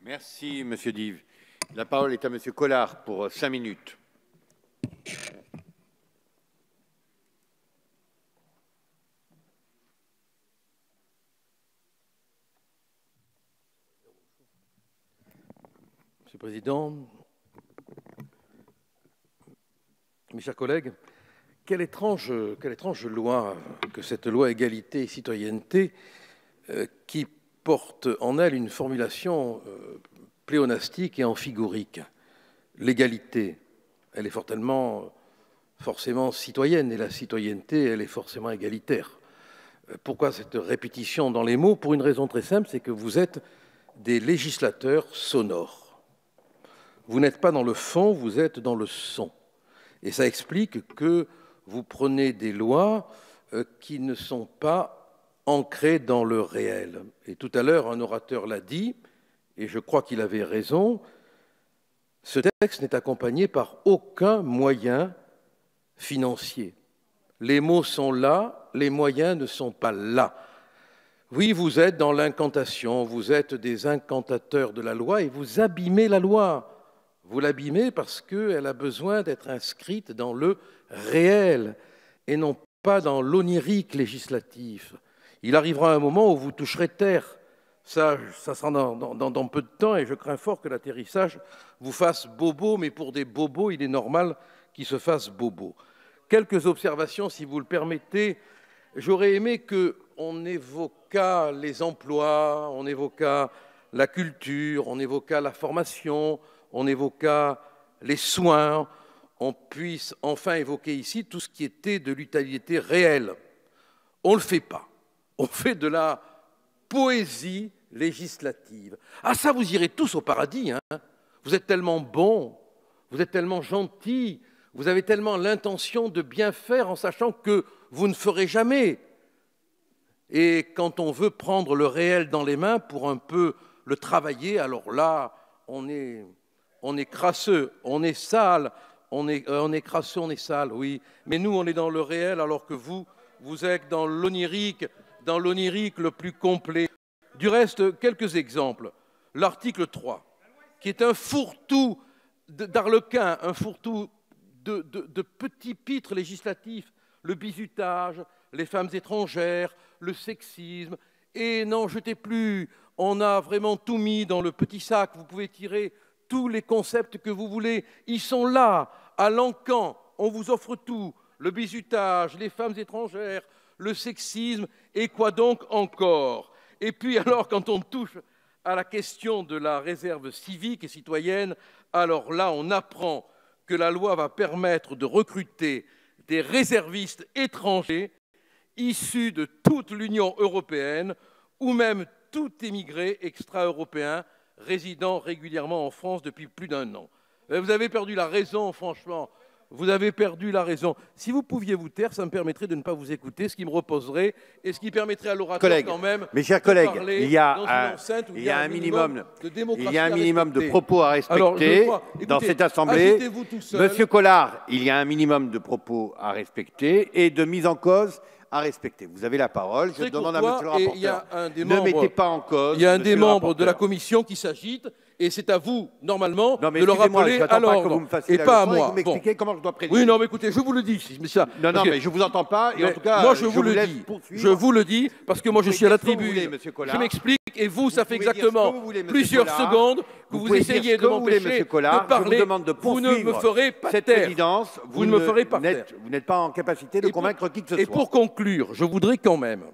Merci, Monsieur Dive. La parole est à Monsieur Collard pour 5 minutes. Monsieur le Président, mes chers collègues, quelle étrange loi que cette loi égalité et citoyenneté qui porte en elle une formulation pléonastique et amphigorique. L'égalité, elle est forcément citoyenne, et la citoyenneté, elle est forcément égalitaire. Pourquoi cette répétition dans les mots? Pour une raison très simple, c'est que vous êtes des législateurs sonores. Vous n'êtes pas dans le fond, vous êtes dans le son. Et ça explique que vous prenez des lois qui ne sont pas ancrées dans le réel. Et tout à l'heure, un orateur l'a dit, et je crois qu'il avait raison, ce texte n'est accompagné par aucun moyen financier. Les mots sont là, les moyens ne sont pas là. Oui, vous êtes dans l'incantation, vous êtes des incantateurs de la loi et vous abîmez la loi. Vous l'abîmez parce qu'elle a besoin d'être inscrite dans le réel et non pas dans l'onirique législatif. Il arrivera un moment où vous toucherez terre. Ça sera dans peu de temps et je crains fort que l'atterrissage vous fasse bobo, mais pour des bobos, il est normal qu'ils se fassent bobo. Quelques observations, si vous le permettez. J'aurais aimé qu'on évoquât les emplois, on évoquât la culture, on évoquât la formation, on évoqua les soins, on puisse enfin évoquer ici tout ce qui était de l'utilité réelle. On ne le fait pas. On fait de la poésie législative. Ah ça, vous irez tous au paradis, hein. Vous êtes tellement bons, vous êtes tellement gentils, vous avez tellement l'intention de bien faire en sachant que vous ne ferez jamais. Et quand on veut prendre le réel dans les mains pour un peu le travailler, alors là, on est crasseux, on est sale, on est crasseux, on est sale, oui. Mais nous, on est dans le réel, alors que vous êtes dans l'onirique le plus complet. Du reste, quelques exemples. L'article 3, qui est un fourre-tout d'arlequin, un fourre-tout de petits pitres législatifs, le bizutage, les femmes étrangères, le sexisme, et n'en jetez plus, on a vraiment tout mis dans le petit sac, vous pouvez tirer tous les concepts que vous voulez, ils sont là, à l'encan, on vous offre tout, le bizutage, les femmes étrangères, le sexisme, et quoi donc encore? Et puis alors, quand on touche à la question de la réserve civique et citoyenne, alors là, on apprend que la loi va permettre de recruter des réservistes étrangers issus de toute l'Union européenne ou même tout émigré extra-européen résidant régulièrement en France depuis plus d'1 an. Vous avez perdu la raison, franchement. Vous avez perdu la raison. Si vous pouviez vous taire, ça me permettrait de ne pas vous écouter, ce qui me reposerait et ce qui permettrait à l'orateur quand même mes chers collègues, il y a un minimum de propos à respecter dans cette Assemblée. Monsieur Collard, il y a un minimum de propos à respecter et de mise en cause à respecter. Vous avez la parole. Je demande à monsieur le rapporteur. Ne mettez pas en cause. Il y a un des membres de la commission qui s'agite. Et c'est à vous, normalement, de le rappeler à l'ordre, et pas à moi. Bon. Comment je dois présider. Oui, non, mais écoutez, je vous le dis. Mais ça, non, mais je ne vous entends pas, et en tout cas, moi, je vous le dis. Je vous le dis, parce que moi, je suis à la tribune. Je m'explique, et vous, ça fait exactement plusieurs secondes que vous essayez de m'empêcher de parler. Vous ne me ferez pas taire. Vous ne me ferez pas taire. Vous n'êtes pas en capacité de convaincre qui que ce soit. Et pour conclure, je voudrais quand même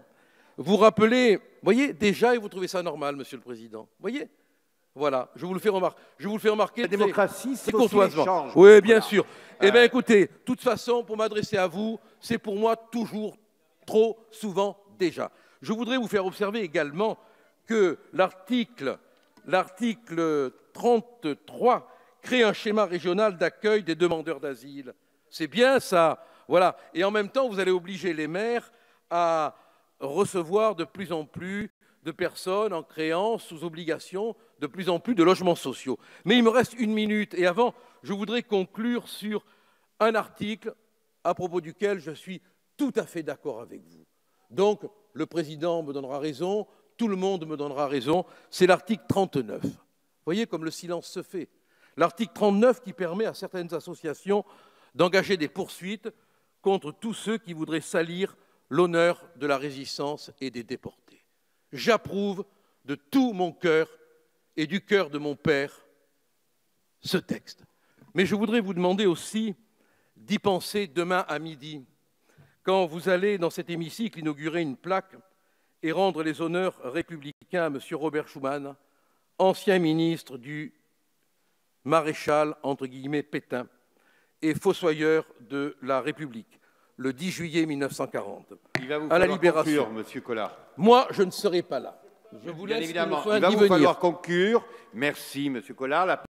vous rappeler, voyez, déjà, et vous trouvez ça normal, Monsieur le Président, voyez. Voilà, je vous le fais remarquer. La démocratie, c'est courtoisement. Oui, bien sûr. Eh bien, écoutez, de toute façon, pour m'adresser à vous, c'est pour moi toujours, trop souvent déjà. Je voudrais vous faire observer également que l'article 33 crée un schéma régional d'accueil des demandeurs d'asile. C'est bien ça, voilà. Et en même temps, vous allez obliger les maires à recevoir de plus en plus de personnes en créant sous obligation de plus en plus de logements sociaux. Mais il me reste 1 minute et avant, je voudrais conclure sur un article à propos duquel je suis tout à fait d'accord avec vous. Donc, le Président me donnera raison, tout le monde me donnera raison, c'est l'article 39. Voyez comme le silence se fait. L'article 39 qui permet à certaines associations d'engager des poursuites contre tous ceux qui voudraient salir l'honneur de la résistance et des déportés. J'approuve de tout mon cœur et du cœur de mon père ce texte. Mais je voudrais vous demander aussi d'y penser demain à midi, quand vous allez dans cet hémicycle inaugurer une plaque et rendre les honneurs républicains à M. Robert Schuman, ancien ministre du maréchal, entre guillemets, Pétain, et fossoyeur de la République, le 10 juillet 1940. Il va vous falloir conclure, Monsieur Collard. Moi, je ne serai pas là. Je vous laisse. Bien évidemment, il va vous falloir conclure. Merci, Monsieur Collard.